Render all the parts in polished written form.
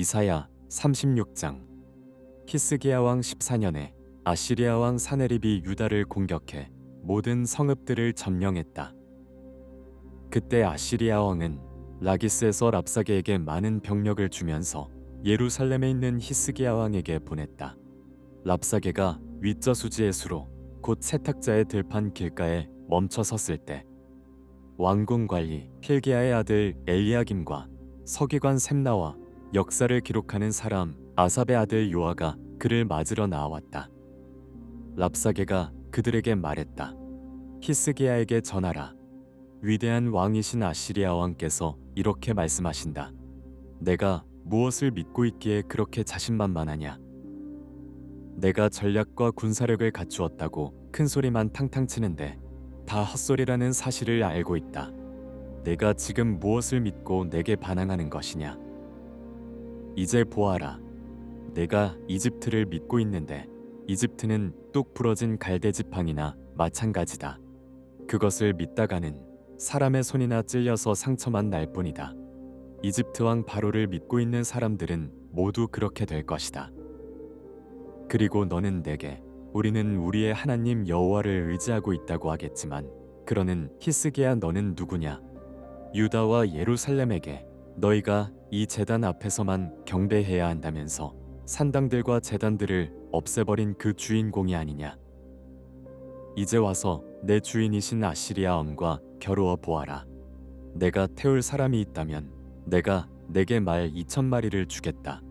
이사야 36장. 히스기야 왕 14년에 아시리아 왕 사네립이 유다를 공격해 모든 성읍들을 점령했다. 그때 아시리아 왕은 라기스에서 랍사게에게 많은 병력을 주면서 예루살렘에 있는 히스기야 왕에게 보냈다. 랍사게가 윗저수지의 수로 곧 세탁자의 들판 길가에 멈춰 섰을 때 왕궁 관리 hil기야의 아들 엘리야김과 서기관 셈나와 역사를 기록하는 사람 아삽의 아들 요아가 그를 맞으러 나왔다. 랍사게가 그들에게 말했다. 히스기야에게 전하라. 위대한 왕이신 아시리아 왕께서 이렇게 말씀하신다. 내가 무엇을 믿고 있기에 그렇게 자신만만하냐? 내가 전략과 군사력을 갖추었다고 큰 소리만 탕탕 치는데 다 헛소리라는 사실을 알고 있다. 내가 지금 무엇을 믿고 내게 반항하는 것이냐? 이제 보아라. 내가 이집트를 믿고 있는데 이집트는 뚝 부러진 갈대 지팡이나 마찬가지다. 그것을 믿다가는 사람의 손이나 찔려서 상처만 날 뿐이다. 이집트 왕 바로를 믿고 있는 사람들은 모두 그렇게 될 것이다. 그리고 너는 내게 우리는 우리의 하나님 여호와를 의지하고 있다고 하겠지만 그러는 히스기야 너는 누구냐? 유다와 예루살렘에게 너희가 이 제단 앞에서만 경배해야 한다면서 산당들과 제단들을 없애버린 그 주인공이 아니냐? 이제 와서 내 주인이신 아시리아 왕과 겨루어 보아라. 내가 태울 사람이 있다면 내가 내게 말 2,000마리를 주겠다.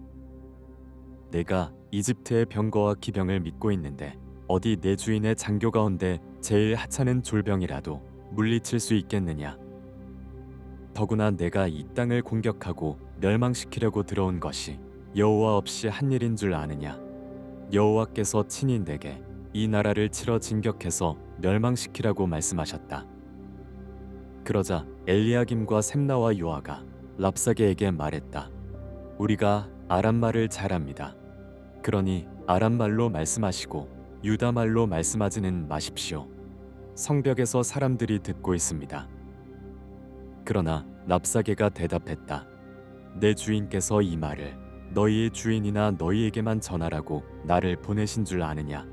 내가 이집트의 병거와 기병을 믿고 있는데 어디 내 주인의 장교 가운데 제일 하찮은 졸병이라도 물리칠 수 있겠느냐? 더구나 내가 이 땅을 공격하고 멸망시키려고 들어온 것이 여호와 없이 한 일인 줄 아느냐? 여호와께서 친히 내게 이 나라를 치러 진격해서 멸망시키라고 말씀하셨다. 그러자 엘리야김과 셈나와 요아가 랍사게에게 말했다. 우리가 아람말을 잘합니다. 그러니 아람말로 말씀하시고 유다말로 말씀하지는 마십시오. 성벽에서 사람들이 듣고 있습니다. 그러나 랍사게가 대답했다. 내 주인께서 이 말을 너희의 주인이나 너희에게만 전하라고 나를 보내신 줄 아느냐?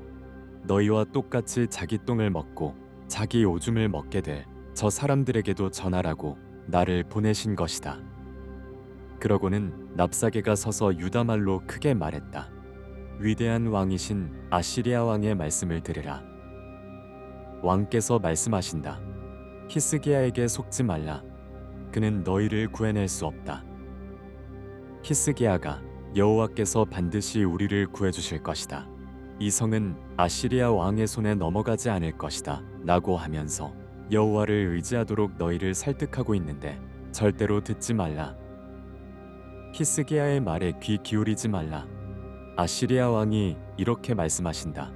너희와 똑같이 자기 똥을 먹고 자기 오줌을 먹게 될 저 사람들에게도 전하라고 나를 보내신 것이다. 그러고는 랍사게가 서서 유다말로 크게 말했다. 위대한 왕이신 아시리아 왕의 말씀을 들으라. 왕께서 말씀하신다. 히스기야에게 속지 말라. 그는 너희를 구해낼 수 없다. 히스기야가 여호와께서 반드시 우리를 구해주실 것이다. 이 성은 아시리아 왕의 손에 넘어가지 않을 것이다 라고 하면서 여호와를 의지하도록 너희를 설득하고 있는데 절대로 듣지 말라. 히스기야의 말에 귀 기울이지 말라. 아시리아 왕이 이렇게 말씀하신다.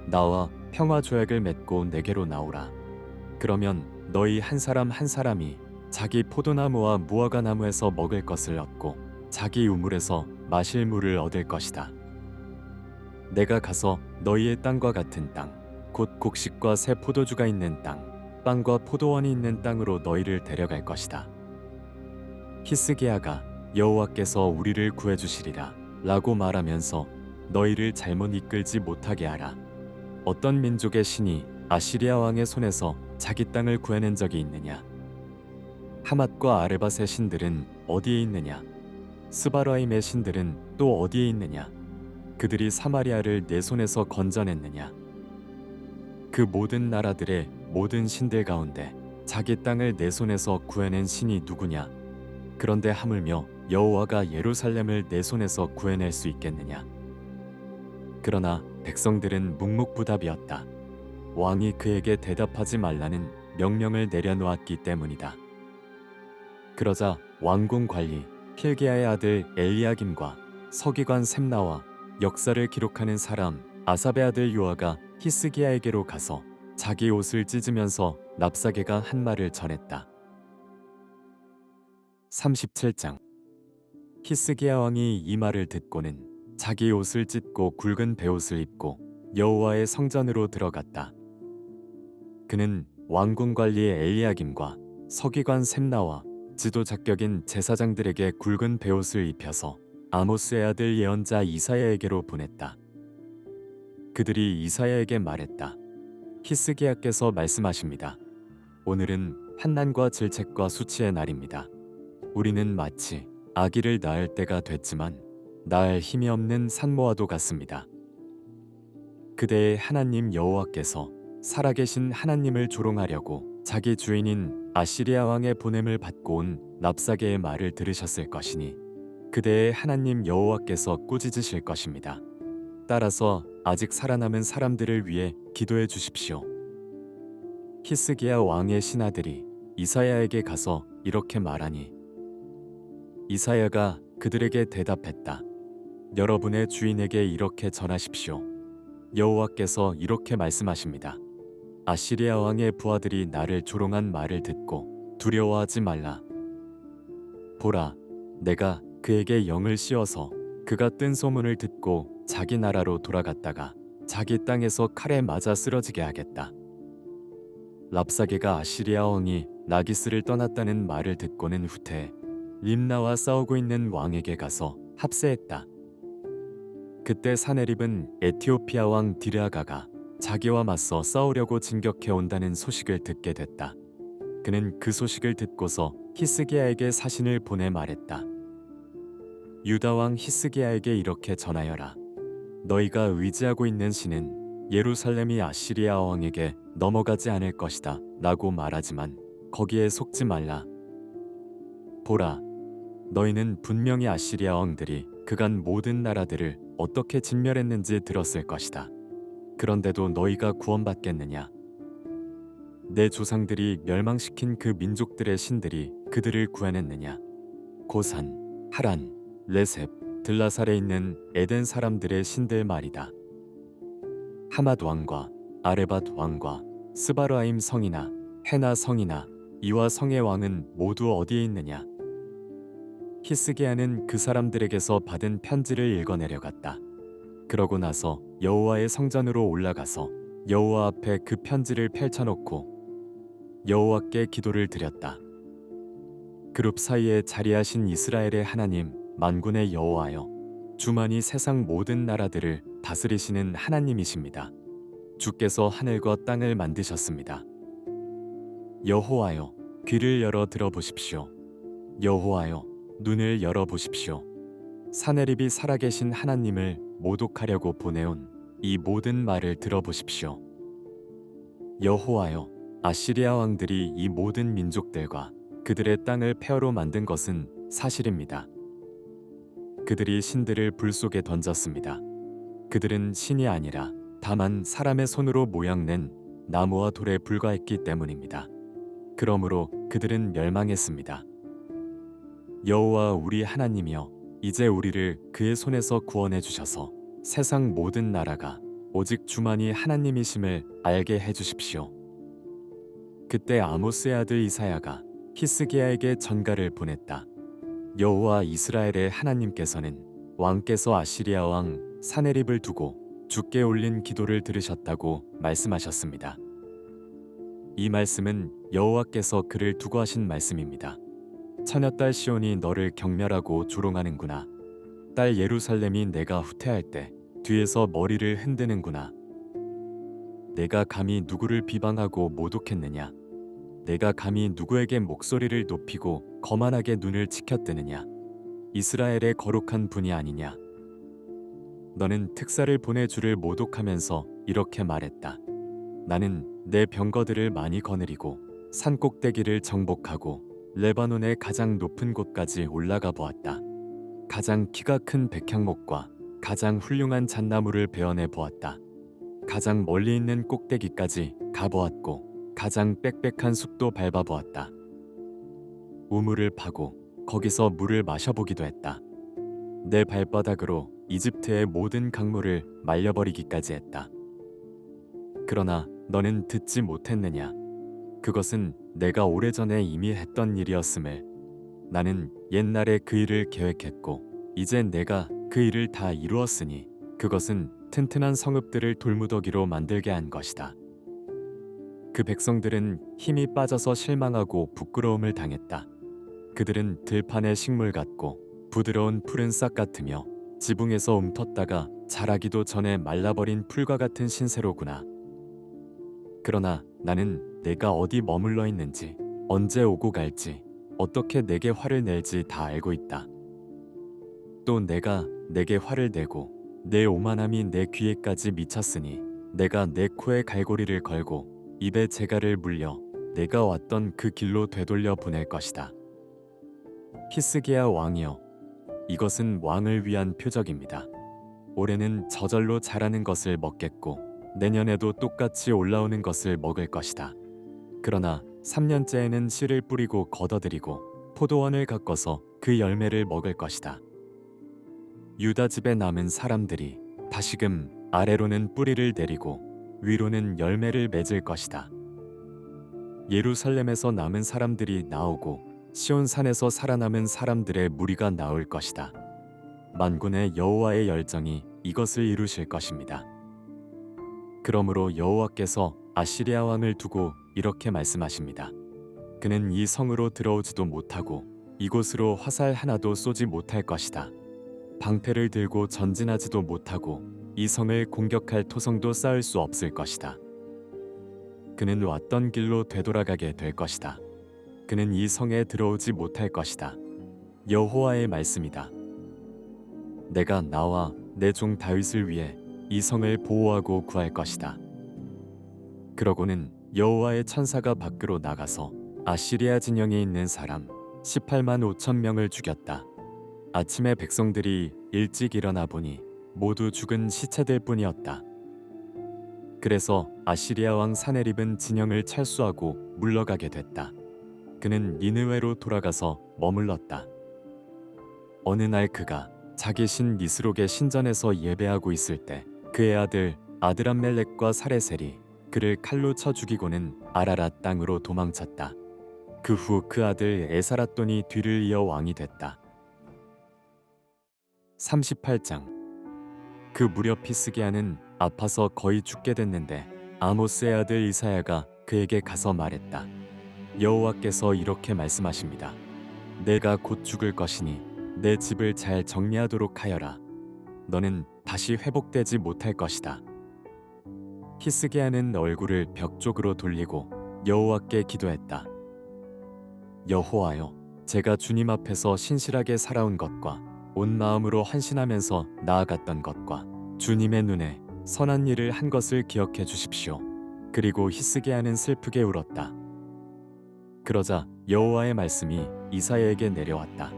나와 평화 조약을 맺고 내게로 나오라. 그러면 너희 한 사람 한 사람이 자기 포도나무와 무화과 나무에서 먹을 것을 얻고 자기 우물에서 마실 물을 얻을 것이다. 내가 가서 너희의 땅과 같은 땅, 곧 곡식과 새 포도주가 있는 땅, 빵과 포도원이 있는 땅으로 너희를 데려갈 것이다. 히스기야가 여호와께서 우리를 구해주시리라 라고 말하면서 너희를 잘못 이끌지 못하게 하라. 어떤 민족의 신이 아시리아 왕의 손에서 자기 땅을 구해낸 적이 있느냐? 하맛과 아르밧의 신들은 어디에 있느냐? 스바라임의 신들은 또 어디에 있느냐? 그들이 사마리아를 내 손에서 건져냈느냐? 그 모든 나라들의 모든 신들 가운데 자기 땅을 내 손에서 구해낸 신이 누구냐? 그런데 하물며 여호와가 예루살렘을 내 손에서 구해낼 수 있겠느냐? 그러나 백성들은 묵묵부답이었다. 왕이 그에게 대답하지 말라는 명령을 내려놓았기 때문이다. 그러자 왕궁 관리 hil기야의 아들 엘리야김과 서기관 셈나와 역사를 기록하는 사람 아삽의 아들 요아가 히스기야에게로 가서 자기 옷을 찢으면서 랍사게가 한 말을 전했다. 37장. 히스기야 왕이 이 말을 듣고는 자기 옷을 찢고 굵은 베옷을 입고 여호와의 성전으로 들어갔다. 그는 왕궁 관리의 엘리야김과 서기관 셈나와 지도자격인 제사장들에게 굵은 베옷을 입혀서 아모스의 아들 예언자 이사야에게로 보냈다. 그들이 이사야에게 말했다. 히스기야께서 말씀하십니다. 오늘은 환난과 질책과 수치의 날입니다. 우리는 마치 아기를 낳을 때가 됐지만 낳을 힘이 없는 산모와도 같습니다. 그대의 하나님 여호와께서 살아계신 하나님을 조롱하려고 자기 주인인 아시리아 왕의 보냄을 받고 온 랍사게의 말을 들으셨을 것이니 그대의 하나님 여호와께서 꾸짖으실 것입니다. 따라서 아직 살아남은 사람들을 위해 기도해 주십시오. 히스기야 왕의 신하들이 이사야에게 가서 이렇게 말하니 이사야가 그들에게 대답했다. 여러분의 주인에게 이렇게 전하십시오. 여호와께서 이렇게 말씀하십니다. 아시리아 왕의 부하들이 나를 조롱한 말을 듣고 두려워하지 말라. 보라, 내가 그에게 영을 씌워서 그가 뜬 소문을 듣고 자기 나라로 돌아갔다가 자기 땅에서 칼에 맞아 쓰러지게 하겠다. 랍사게가 아시리아 왕이 라기스를 떠났다는 말을 듣고는 후퇴해 림나와 싸우고 있는 왕에게 가서 합세했다. 그때 사네립은 에티오피아 왕 디르아가가 자기와 맞서 싸우려고 진격해 온다는 소식을 듣게 됐다. 그는 그 소식을 듣고서 히스기야에게 사신을 보내 말했다. 유다 왕 히스기야에게 이렇게 전하여라. 너희가 의지하고 있는 신은 예루살렘이 아시리아 왕에게 넘어가지 않을 것이다 라고 말하지만 거기에 속지 말라. 보라, 너희는 분명히 아시리아 왕들이 그간 모든 나라들을 어떻게 진멸했는지 들었을 것이다. 그런데도 너희가 구원받겠느냐? 내 조상들이 멸망시킨 그 민족들의 신들이 그들을 구해냈느냐? 고산, 하란, 레셉, 들라살에 있는 에덴 사람들의 신들 말이다. 하맛 왕과 아레밧 왕과 스바르아임 성이나 헤나 성이나 이와 성의 왕은 모두 어디에 있느냐? 히스기야는 그 사람들에게서 받은 편지를 읽어내려갔다. 그러고 나서 여호와의 성전으로 올라가서 여호와 앞에 그 편지를 펼쳐놓고 여호와께 기도를 드렸다. 그룹 사이에 자리하신 이스라엘의 하나님 만군의 여호와여, 주만이 세상 모든 나라들을 다스리시는 하나님이십니다. 주께서 하늘과 땅을 만드셨습니다. 여호와여, 귀를 열어 들어보십시오. 여호와여, 눈을 열어보십시오. 사네립이 살아계신 하나님을 모독하려고 보내온 이 모든 말을 들어보십시오. 여호와여, 아시리아 왕들이 이 모든 민족들과 그들의 땅을 폐허로 만든 것은 사실입니다. 그들이 신들을 불 속에 던졌습니다. 그들은 신이 아니라 다만 사람의 손으로 모양낸 나무와 돌에 불과했기 때문입니다. 그러므로 그들은 멸망했습니다. 여호와 우리 하나님이여, 이제 우리를 그의 손에서 구원해 주셔서 세상 모든 나라가 오직 주만이 하나님이심을 알게 해 주십시오. 그때 아모스의 아들 이사야가 히스기야에게 전가를 보냈다. 여호와 이스라엘의 하나님께서는 왕께서 아시리아 왕 사네립을 두고 주께 올린 기도를 들으셨다고 말씀하셨습니다. 이 말씀은 여호와께서 그를 두고 하신 말씀입니다. 처녀딸 시온이 너를 경멸하고 조롱하는구나. 딸 예루살렘이 내가 후퇴할 때 뒤에서 머리를 흔드는구나. 내가 감히 누구를 비방하고 모독했느냐? 내가 감히 누구에게 목소리를 높이고 거만하게 눈을 치켜뜨느냐? 이스라엘의 거룩한 분이 아니냐? 너는 특사를 보내 주를 모독하면서 이렇게 말했다. 나는 내 병거들을 많이 거느리고 산 꼭대기를 정복하고 레바논의 가장 높은 곳까지 올라가 보았다. 가장 키가 큰 백향목과 가장 훌륭한 잣나무를 베어내 보았다. 가장 멀리 있는 꼭대기까지 가보았고 가장 빽빽한 숲도 밟아보았다. 우물을 파고 거기서 물을 마셔보기도 했다. 내 발바닥으로 이집트의 모든 강물을 말려버리기까지 했다. 그러나 너는 듣지 못했느냐? 그것은 내가 오래전에 이미 했던 일이었음을. 나는 옛날에 그 일을 계획했고 이제 내가 그 일을 다 이루었으니 그것은 튼튼한 성읍들을 돌무더기로 만들게 한 것이다. 그 백성들은 힘이 빠져서 실망하고 부끄러움을 당했다. 그들은 들판의 식물 같고 부드러운 푸른 싹 같으며 지붕에서 움텄다가 자라기도 전에 말라버린 풀과 같은 신세로구나. 그러나 나는 내가 어디 머물러 있는지, 언제 오고 갈지, 어떻게 내게 화를 낼지 다 알고 있다. 또 내가 내게 화를 내고 내 오만함이 내 귀에까지 미쳤으니 내가 내 코에 갈고리를 걸고 입에 재갈을 물려 내가 왔던 그 길로 되돌려 보낼 것이다. 히스기야 왕이여, 이것은 왕을 위한 표적입니다. 올해는 저절로 자라는 것을 먹겠고 내년에도 똑같이 올라오는 것을 먹을 것이다. 그러나 3년째에는 씨를 뿌리고 걷어들이고 포도원을 가꿔서 그 열매를 먹을 것이다. 유다 집에 남은 사람들이 다시금 아래로는 뿌리를 내리고 위로는 열매를 맺을 것이다. 예루살렘에서 남은 사람들이 나오고 시온산에서 살아남은 사람들의 무리가 나올 것이다. 만군의 여호와의 열정이 이것을 이루실 것입니다. 그러므로 여호와께서 아시리아 왕을 두고 이렇게 말씀하십니다. 그는 이 성으로 들어오지도 못하고 이곳으로 화살 하나도 쏘지 못할 것이다. 방패를 들고 전진하지도 못하고 이 성을 공격할 토성도 쌓을 수 없을 것이다. 그는 왔던 길로 되돌아가게 될 것이다. 그는 이 성에 들어오지 못할 것이다. 여호와의 말씀이다. 내가 나와 내 종 다윗을 위해 이 성을 보호하고 구할 것이다. 그러고는 여호와의 천사가 밖으로 나가서 아시리아 진영에 있는 사람 18만 5천 명을 죽였다. 아침에 백성들이 일찍 일어나 보니 모두 죽은 시체들 뿐이었다. 그래서 아시리아 왕 사네립은 진영을 철수하고 물러가게 됐다. 그는 니느웨로 돌아가서 머물렀다. 어느 날 그가 자기 신 니스록의 신전에서 예배하고 있을 때 그의 아들 아드람멜렉과 사레셀이 그를 칼로 쳐 죽이고는 아라랏 땅으로 도망쳤다. 그 후 그 아들 에사라돈이 뒤를 이어 왕이 됐다. 38장. 그 무렵 히스기야는 아파서 거의 죽게 됐는데 아모스의 아들 이사야가 그에게 가서 말했다. 여호와께서 이렇게 말씀하십니다. 내가 곧 죽을 것이니 내 집을 잘 정리하도록 하여라. 너는 다시 회복되지 못할 것이다. 히스기야는 얼굴을 벽 쪽으로 돌리고 여호와께 기도했다. 여호와여, 제가 주님 앞에서 신실하게 살아온 것과 온 마음으로 헌신하면서 나아갔던 것과 주님의 눈에 선한 일을 한 것을 기억해 주십시오. 그리고 히스기야는 슬프게 울었다. 그러자 여호와의 말씀이 이사야에게 내려왔다.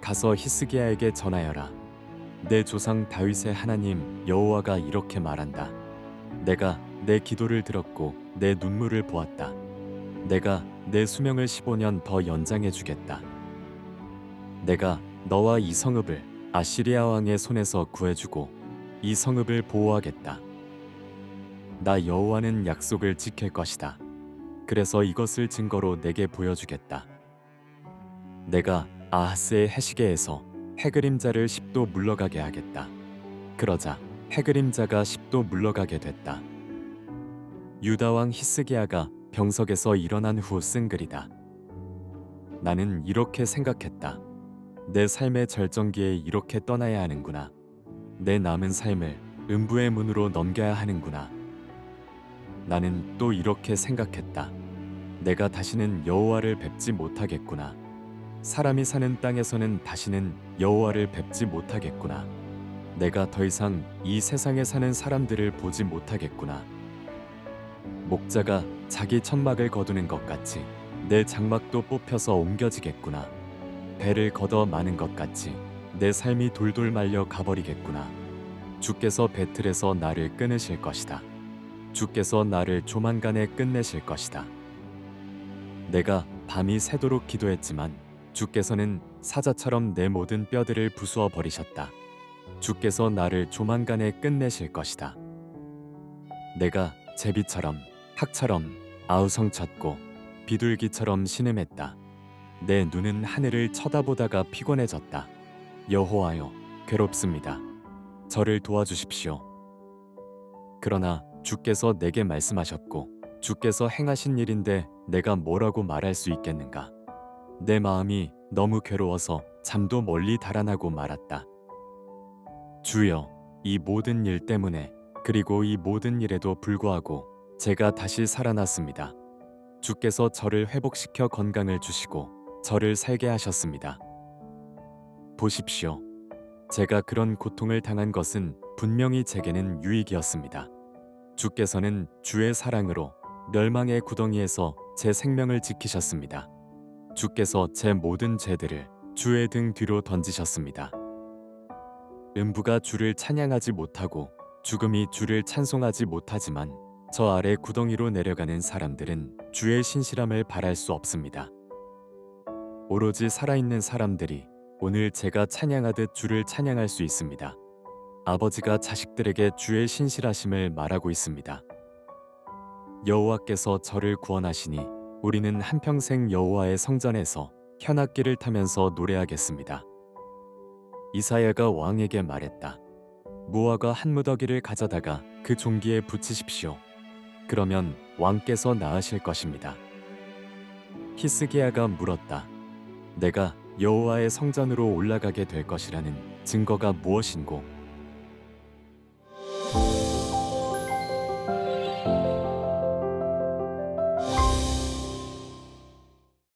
가서 히스기야에게 전하여라. 내 조상 다윗의 하나님 여호와가 이렇게 말한다. 내가 내 기도를 들었고 내 눈물을 보았다. 내가 내 수명을 15년 더 연장해 주겠다. 내가 너와 이 성읍을 아시리아 왕의 손에서 구해주고 이 성읍을 보호하겠다. 나 여호와는 약속을 지킬 것이다. 그래서 이것을 증거로 내게 보여주겠다. 내가 아하스의 해시계에서 해그림자를 10도 물러가게 하겠다. 그러자 해그림자가 10도 물러가게 됐다. 유다 왕 히스기야가 병석에서 일어난 후 쓴 글이다. 나는 이렇게 생각했다. 내 삶의 절정기에 이렇게 떠나야 하는구나. 내 남은 삶을 음부의 문으로 넘겨야 하는구나. 나는 또 이렇게 생각했다. 내가 다시는 여호와를 뵙지 못하겠구나. 사람이 사는 땅에서는 다시는 여호와를 뵙지 못하겠구나. 내가 더 이상 이 세상에 사는 사람들을 보지 못하겠구나. 목자가 자기 천막을 거두는 것 같이 내 장막도 뽑혀서 옮겨지겠구나. 배를 걷어 마는 것 같이 내 삶이 돌돌 말려 가버리겠구나. 주께서 배틀에서 나를 끊으실 것이다. 주께서 나를 조만간에 끝내실 것이다. 내가 밤이 새도록 기도했지만 주께서는 사자처럼 내 모든 뼈들을 부수어 버리셨다. 주께서 나를 조만간에 끝내실 것이다. 내가 제비처럼 학처럼 아우성쳤고 비둘기처럼 신음했다. 내 눈은 하늘을 쳐다보다가 피곤해졌다. 여호와여, 괴롭습니다. 저를 도와주십시오. 그러나 주께서 내게 말씀하셨고 주께서 행하신 일인데 내가 뭐라고 말할 수 있겠는가? 내 마음이 너무 괴로워서 잠도 멀리 달아나고 말았다. 주여, 이 모든 일 때문에, 그리고 이 모든 일에도 불구하고 제가 다시 살아났습니다. 주께서 저를 회복시켜 건강을 주시고 저를 살게 하셨습니다. 보십시오. 제가 그런 고통을 당한 것은 분명히 제게는 유익이었습니다. 주께서는 주의 사랑으로 멸망의 구덩이에서 제 생명을 지키셨습니다. 주께서 제 모든 죄들을 주의 등 뒤로 던지셨습니다. 음부가 주를 찬양하지 못하고 죽음이 주를 찬송하지 못하지만 저 아래 구덩이로 내려가는 사람들은 주의 신실함을 바랄 수 없습니다. 오로지 살아있는 사람들이 오늘 제가 찬양하듯 주를 찬양할 수 있습니다. 아버지가 자식들에게 주의 신실하심을 말하고 있습니다. 여호와께서 저를 구원하시니 우리는 한평생 여호와의 성전에서 현악기를 타면서 노래하겠습니다. 이사야가 왕에게 말했다. 무화과 한 무더기를 가져다가 그 종기에 붙이십시오. 그러면 왕께서 나으실 것입니다. 히스기야가 물었다. 내가 여호와의 성전으로 올라가게 될 것이라는 증거가 무엇인고